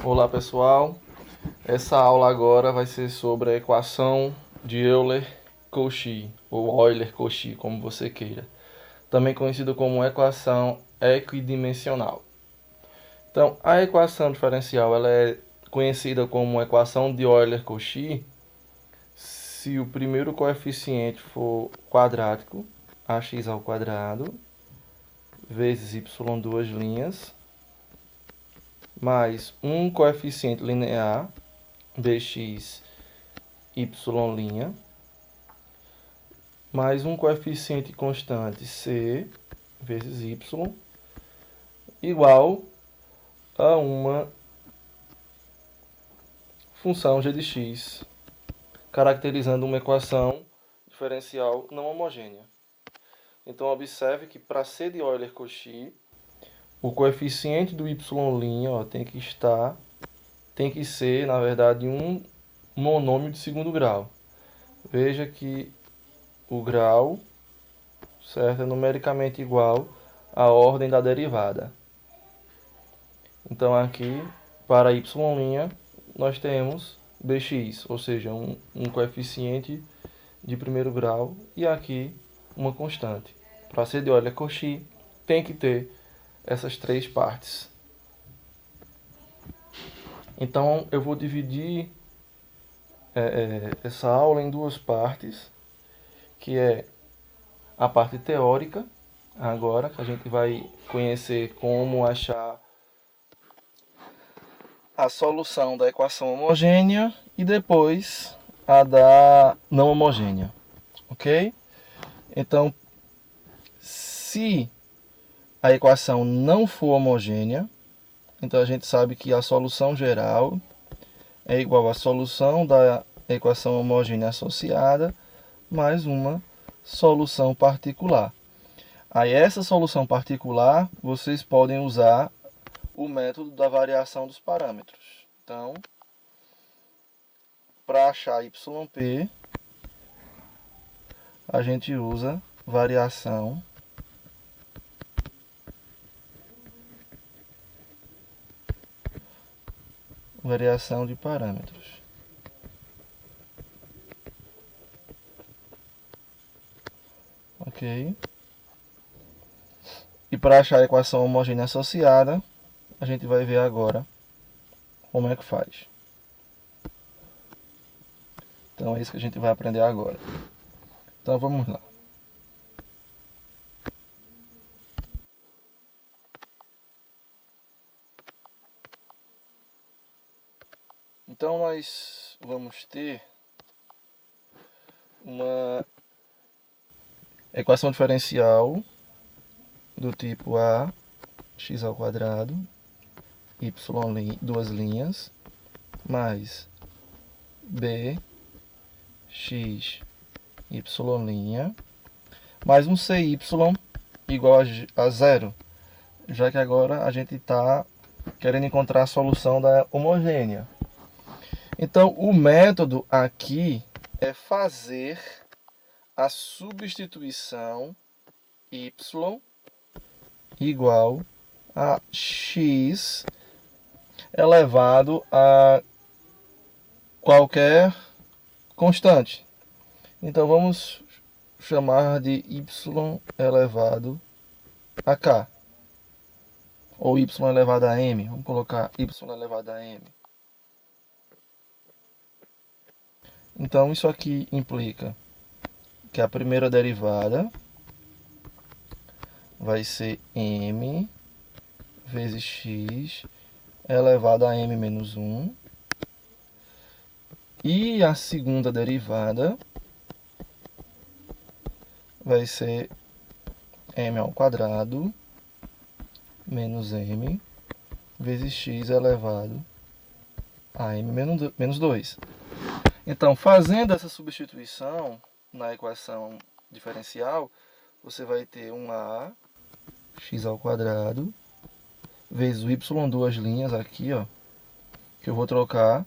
Olá pessoal, essa aula agora vai ser sobre a equação de Euler-Cauchy, ou Euler-Cauchy, como você queira, também conhecido como equação equidimensional. Então, a equação diferencial ela é conhecida como equação de Euler-Cauchy se o primeiro coeficiente for quadrático, ax ao quadrado, vezes y duas linhas, mais um coeficiente linear, bx y', mais um coeficiente constante c vezes y, igual a uma função g de x, caracterizando uma equação diferencial não homogênea. Então, observe que para c de Euler-Cauchy, o coeficiente do y' tem que ser, na verdade, um monômio de segundo grau. Veja que o grau, certo, é numericamente igual à ordem da derivada. Então aqui, para y', nós temos bx, ou seja, um coeficiente de primeiro grau, e aqui uma constante. Para ser de Euler-Cauchy, tem que ter essas três partes. Então eu vou dividir essa aula em duas partes, que é a parte teórica, agora que a gente vai conhecer como achar a solução da equação homogênea e depois a da não homogênea, ok? Então, se a equação não for homogênea, então a gente sabe que a solução geral é igual à solução da equação homogênea associada mais uma solução particular. Aí essa solução particular, vocês podem usar o método da variação dos parâmetros. Então, para achar yp, a gente usa variação de parâmetros. Ok? E para achar a equação homogênea associada, a gente vai ver agora como é que faz. Então é isso que a gente vai aprender agora. Então vamos lá. Então nós vamos ter uma equação diferencial do tipo a x ao quadrado, y duas linhas, mais b x y', mais um cy igual a zero, já que agora a gente está querendo encontrar a solução da homogênea. Então, o método aqui é fazer a substituição y igual a x elevado a qualquer constante. Então vamos chamar de y elevado a k, ou y elevado a m. Vamos colocar y elevado a m. Então isso aqui implica que a primeira derivada vai ser m vezes x elevado a m menos 1. E a segunda derivada vai ser m ao quadrado menos m vezes x elevado a m menos 2. Então, fazendo essa substituição na equação diferencial, você vai ter um a x ao quadrado vezes o y duas linhas aqui, ó, que eu vou trocar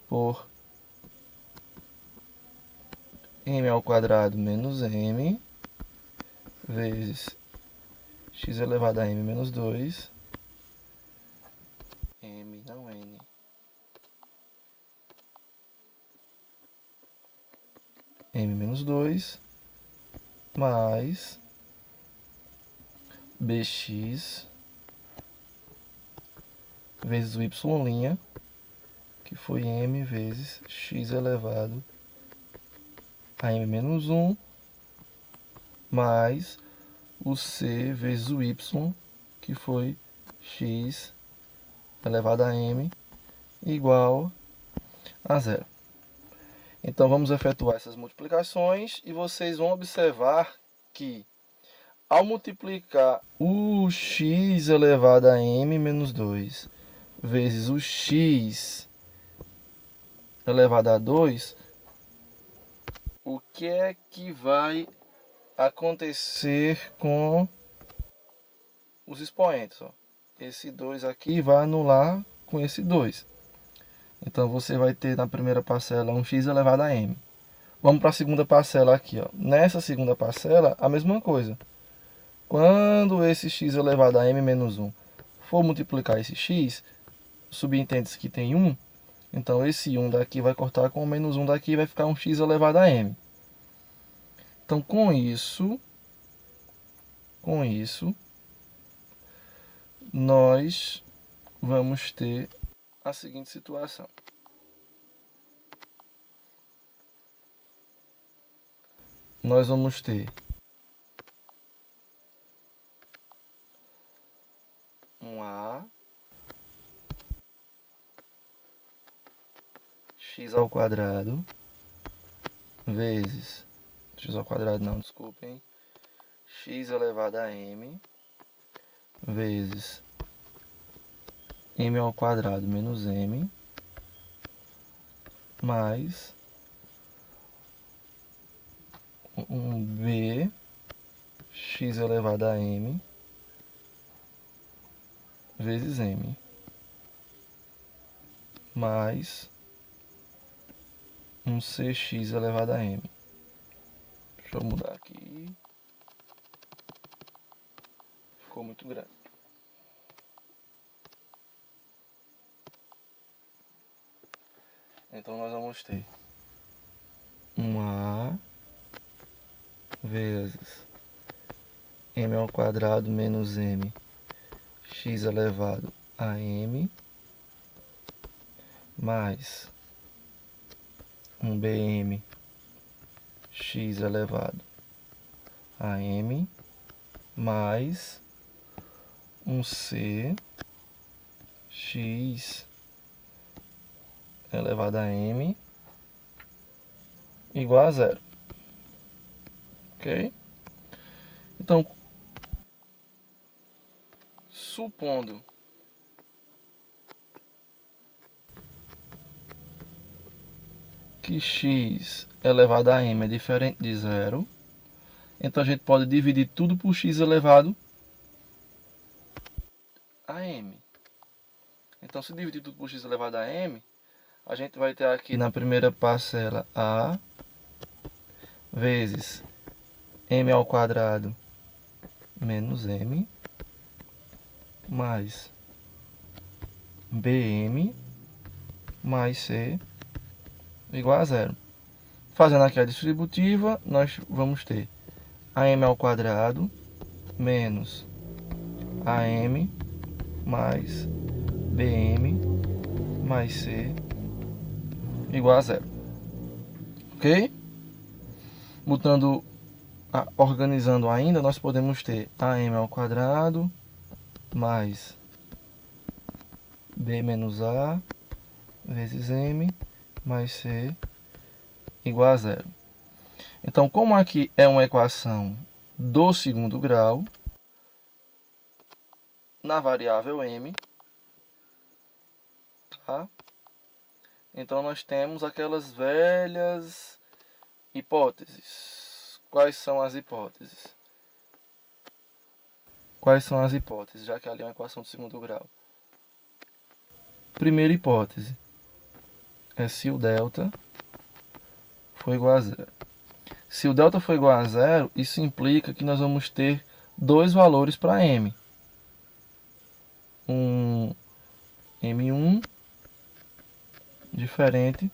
por m ao quadrado menos m vezes x elevado a m menos 2, m não menos 2 mais bx vezes o y', que foi m vezes x elevado a m menos 1, mais o c vezes o y, que foi x elevado a m, igual a zero. Então, vamos efetuar essas multiplicações e vocês vão observar que, ao multiplicar o x elevado a m menos 2 vezes o x elevado a 2, o que é que vai acontecer com os expoentes? Ó? Esse 2 aqui vai anular com esse 2. Então, você vai ter na primeira parcela um x elevado a m. Vamos para a segunda parcela aqui. Ó. Nessa segunda parcela, a mesma coisa. Quando esse x elevado a m menos 1 for multiplicar esse x, subentende-se que tem 1, então esse 1 daqui vai cortar com o menos 1 daqui e vai ficar um x elevado a m. Então, com isso, nós vamos ter a seguinte situação. Nós vamos ter um a x ao quadrado vezes x ao quadrado não, desculpem, x elevado a m vezes m ao quadrado menos m mais um b x elevado a m vezes m mais um cx elevado a m. Deixa eu mudar aqui. Ficou muito grande. Então, nós vamos ter um a vezes m ao quadrado menos m x elevado a m mais um bm x elevado a m mais um c x elevado a m igual a zero. Ok? Então, supondo que x elevado a m é diferente de zero, então a gente pode dividir tudo por x elevado a m. Então, se dividir tudo por x elevado a m, a gente vai ter aqui na primeira parcela a vezes m ao quadrado menos m mais bm mais c igual a zero. Fazendo aqui a distributiva, nós vamos ter am ao quadrado menos am mais bm mais c igual a zero. Ok? Organizando ainda, nós podemos ter am ao quadrado mais b menos a vezes m mais c igual a zero. Então, como aqui é uma equação do segundo grau, na variável m, tá? Então, nós temos aquelas velhas hipóteses. Quais são as hipóteses? Quais são as hipóteses, já que ali é uma equação do segundo grau? Primeira hipótese é se o delta for igual a zero. Se o delta for igual a zero, isso implica que nós vamos ter dois valores para m. Um m1 diferente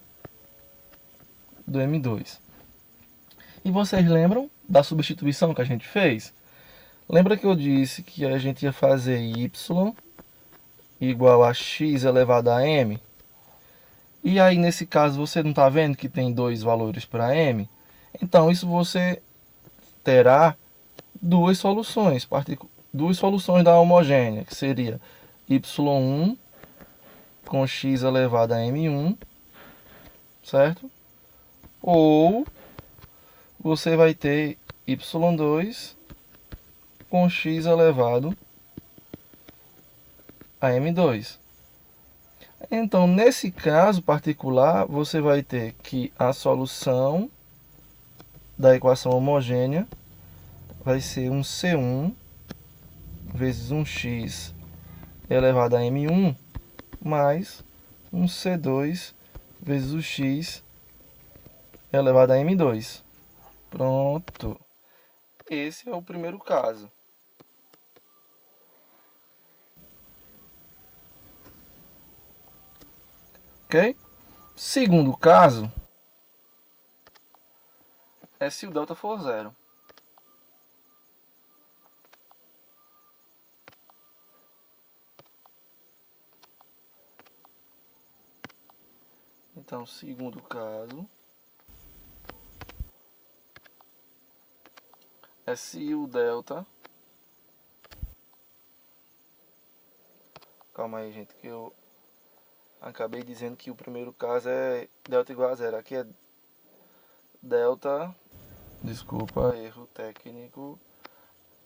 do m2. E vocês lembram da substituição que a gente fez? Lembra que eu disse que a gente ia fazer y igual a x elevado a m? E aí, nesse caso, você não está vendo que tem dois valores para m? Então, isso você terá duas soluções da homogênea, que seria y1 com x elevado a m1, certo? Ou você vai ter y2 com x elevado a m2. Então, nesse caso particular, você vai ter que a solução da equação homogênea vai ser um C1 vezes um x elevado a m1 mais um C2 vezes o x elevado a m2. Pronto. Esse é o primeiro caso. Ok? Segundo caso é se o delta for zero. Então, segundo caso é se o delta... Calma aí, gente, que eu acabei dizendo que o primeiro caso é delta igual a zero. Aqui é delta... Desculpa, erro técnico.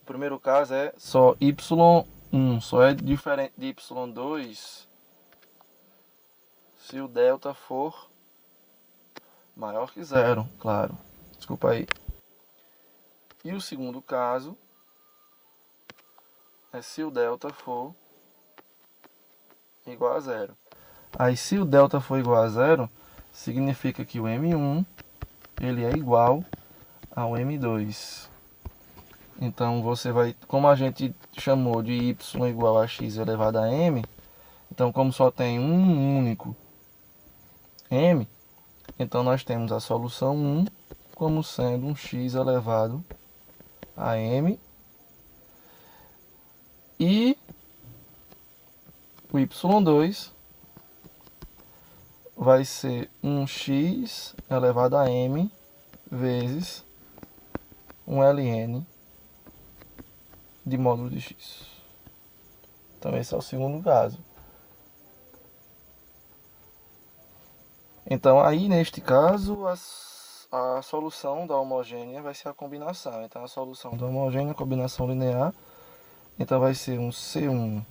O primeiro caso é só y1, só é diferente de y2 se o delta for maior que zero, claro. Desculpa aí. E o segundo caso é se o delta for igual a zero. Aí, se o delta for igual a zero, significa que o M1 ele é igual ao M2. Então, você vai, como a gente chamou de y igual a x elevado a m, então, como só tem um único m, então nós temos a solução 1 como sendo um x elevado a m, e o y2 vai ser um x elevado a m vezes um ln de módulo de x. Então esse é o segundo caso. Então aí neste caso a solução da homogênea vai ser a combinação. Então a solução da homogênea, combinação linear, então vai ser um C1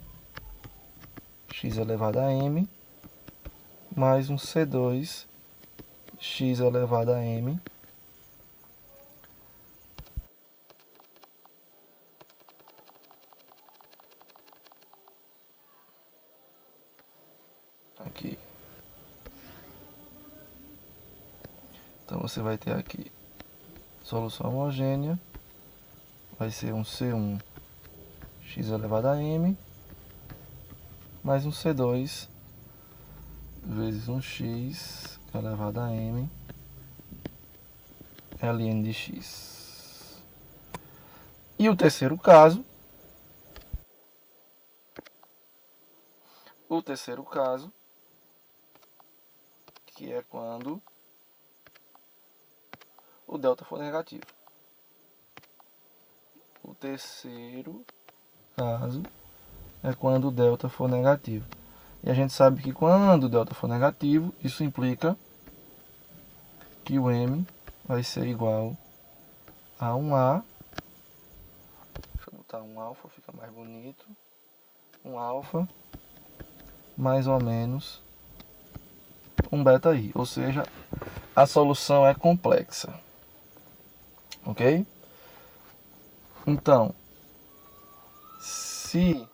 x elevado a m mais um C2 x elevado a m aqui. Então você vai ter aqui solução homogênea, vai ser um C1 x elevado a m mais um C2 vezes um x elevado a m ln de x. E o terceiro caso, que é quando o delta for negativo. O terceiro caso é quando o delta for negativo. E a gente sabe que quando o delta for negativo, isso implica que o m vai ser igual a 1A. Deixa eu botar um alfa, fica mais bonito. Um alfa mais ou menos um beta i. Ou seja, a solução é complexa. Ok? Então, se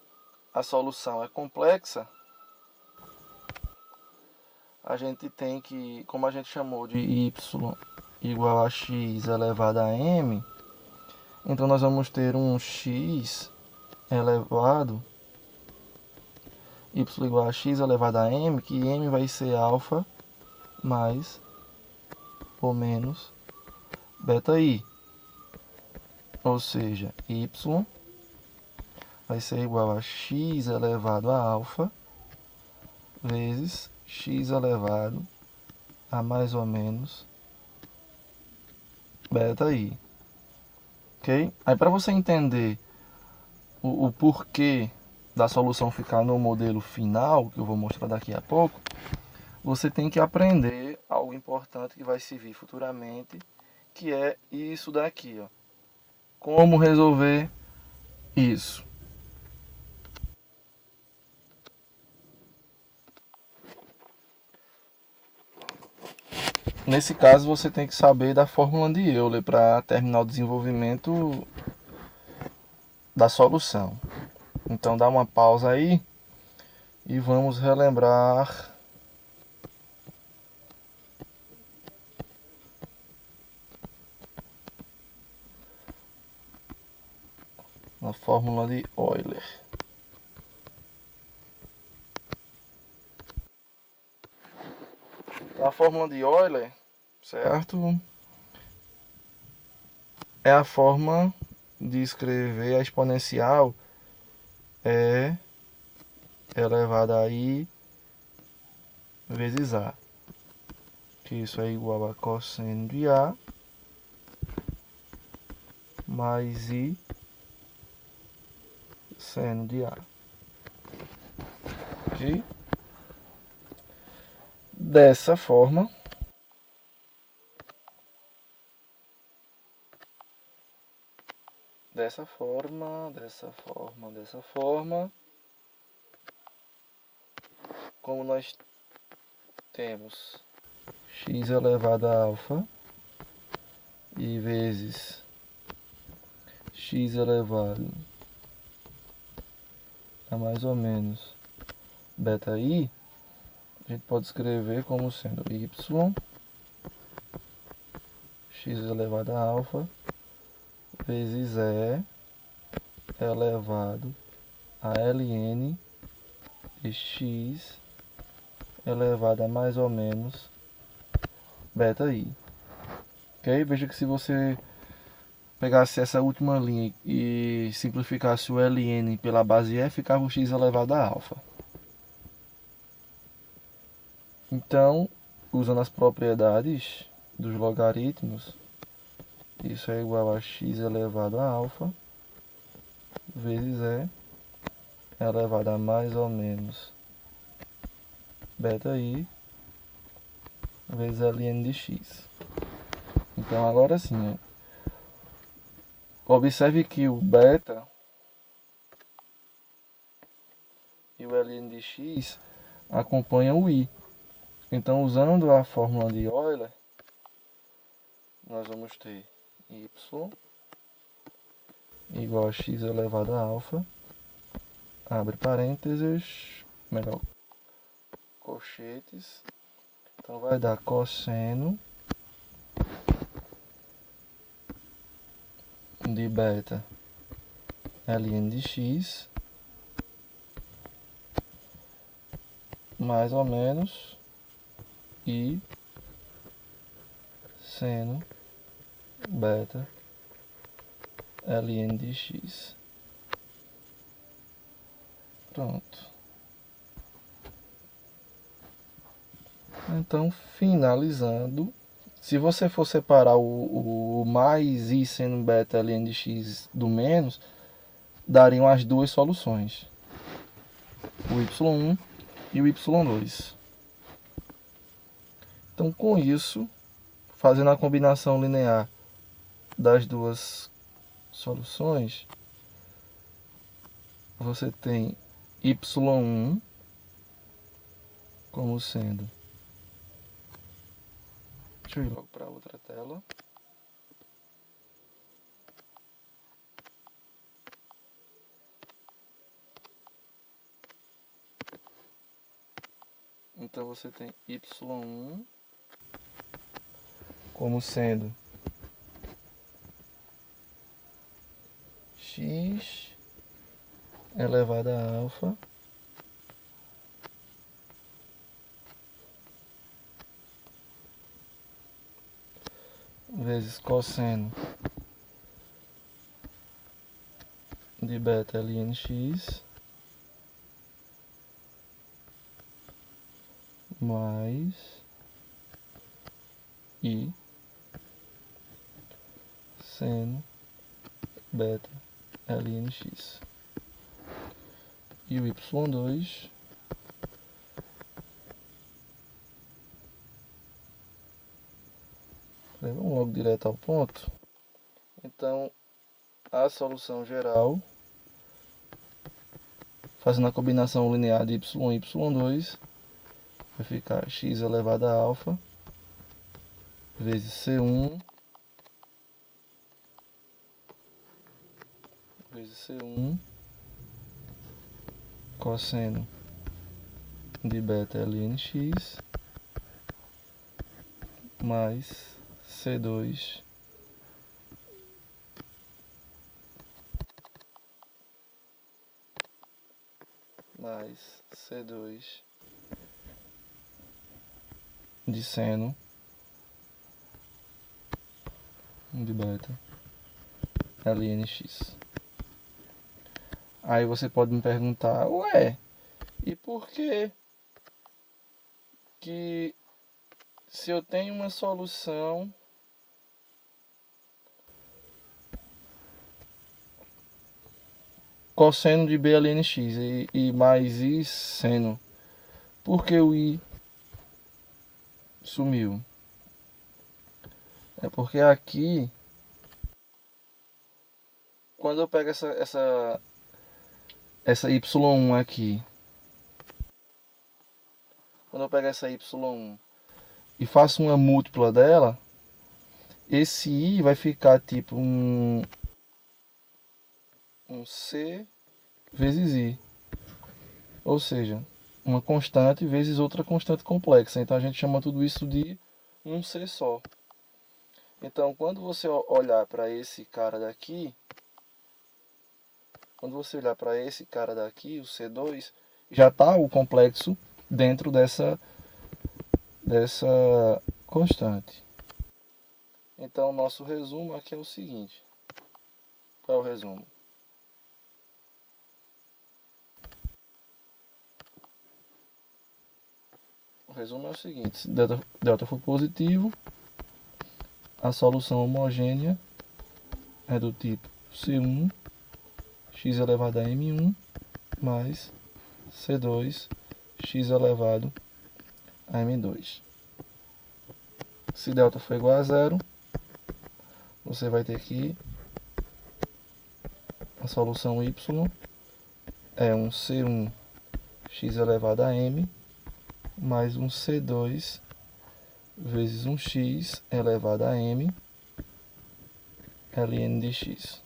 a solução é complexa, a gente tem que, como a gente chamou de y igual a x elevado a m, então nós vamos ter um x elevado, y igual a x elevado a m, que m vai ser alfa mais ou menos beta i. Ou seja, y vai ser igual a x elevado a alfa vezes x elevado a mais ou menos beta i. Ok? Aí para você entender o porquê da solução ficar no modelo final, que eu vou mostrar daqui a pouco, você tem que aprender algo importante que vai servir futuramente, que é isso daqui, ó. Como resolver isso? Nesse caso, você tem que saber da fórmula de Euler para terminar o desenvolvimento da solução. Então, dá uma pausa aí e vamos relembrar a fórmula de Euler. A fórmula de Euler, certo? É a forma de escrever a exponencial E elevado a i vezes a. Que isso é igual a cosseno de a mais i seno de a. Ok? Dessa forma, dessa forma, como nós temos x elevado a alfa e vezes x elevado a mais ou menos beta i, a gente pode escrever como sendo y x elevado a alfa vezes e elevado a ln de x elevado a mais ou menos beta i. Ok? Veja que se você pegasse essa última linha e simplificasse o ln pela base e, ficava o x elevado a alfa. Então, usando as propriedades dos logaritmos, isso é igual a x elevado a alfa vezes e elevado a mais ou menos beta i vezes ln de x. Então, agora sim, observe que o beta e o ln de x acompanham o i. Então, usando a fórmula de Euler, nós vamos ter y igual a x elevado a alfa, abre parênteses, melhor, colchetes, então vai dar cosseno de beta ln de x mais ou menos i seno beta ln de x. Pronto. Então, finalizando, se você for separar o mais i seno beta ln de x do menos, dariam as duas soluções, o y1 e o y2. Então, com isso, fazendo a combinação linear das duas soluções, você tem y1 como sendo... Deixa eu ir logo para outra tela. Então você tem y1 como sendo x elevado a alfa vezes cosseno de beta lnx mais I seno beta lnx. E o y2 vamos logo direto ao ponto. Então, a solução geral, fazendo a combinação linear de y1 e y2, vai ficar x elevado a alfa vezes c1 vezes c1 cosseno de beta lnx mais c2 mais c2 de seno de beta lnx. Aí você pode me perguntar, ué, e por que se eu tenho uma solução cosseno de b lnx e mais i seno, por que o i sumiu? É porque aqui, quando eu pego essa y1 aqui, quando eu pego essa y1 e faço uma múltipla dela, esse i vai ficar tipo um c vezes i, ou seja, uma constante vezes outra constante complexa. Então a gente chama tudo isso de um c só. Então quando você olhar para esse cara daqui, o C2, já está o complexo dentro dessa constante. Então nosso resumo aqui é o seguinte. Qual é o resumo? O resumo é o seguinte: se delta for positivo, a solução homogênea é do tipo C1 x elevado a m1 mais C2 x elevado a m2. Se delta for igual a zero, você vai ter que a solução y é um C1 x elevado a m mais um C2 vezes um x elevado a m ln de x.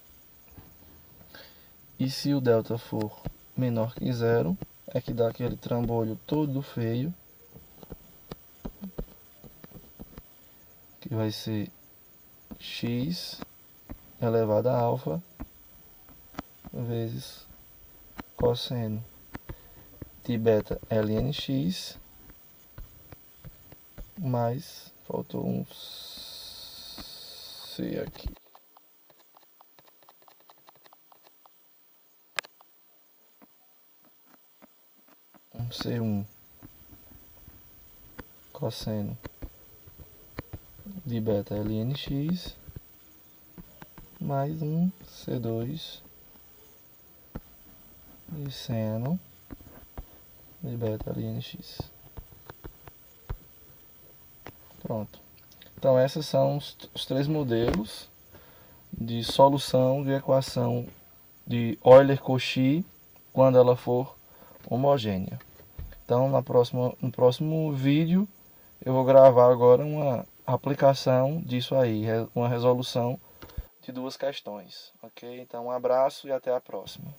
E se o delta for menor que zero, é que dá aquele trambolho todo feio, que vai ser x elevado a alfa vezes cosseno de beta lnx mais, faltou um c aqui, um c1 cosseno de beta lnx mais um c2 de seno de beta lnx. Pronto. Então esses são os três modelos de solução de equação de Euler-Cauchy quando ela for homogênea. Então no próximo vídeo eu vou gravar agora uma aplicação disso aí, uma resolução de duas questões, ok? Então um abraço e até a próxima.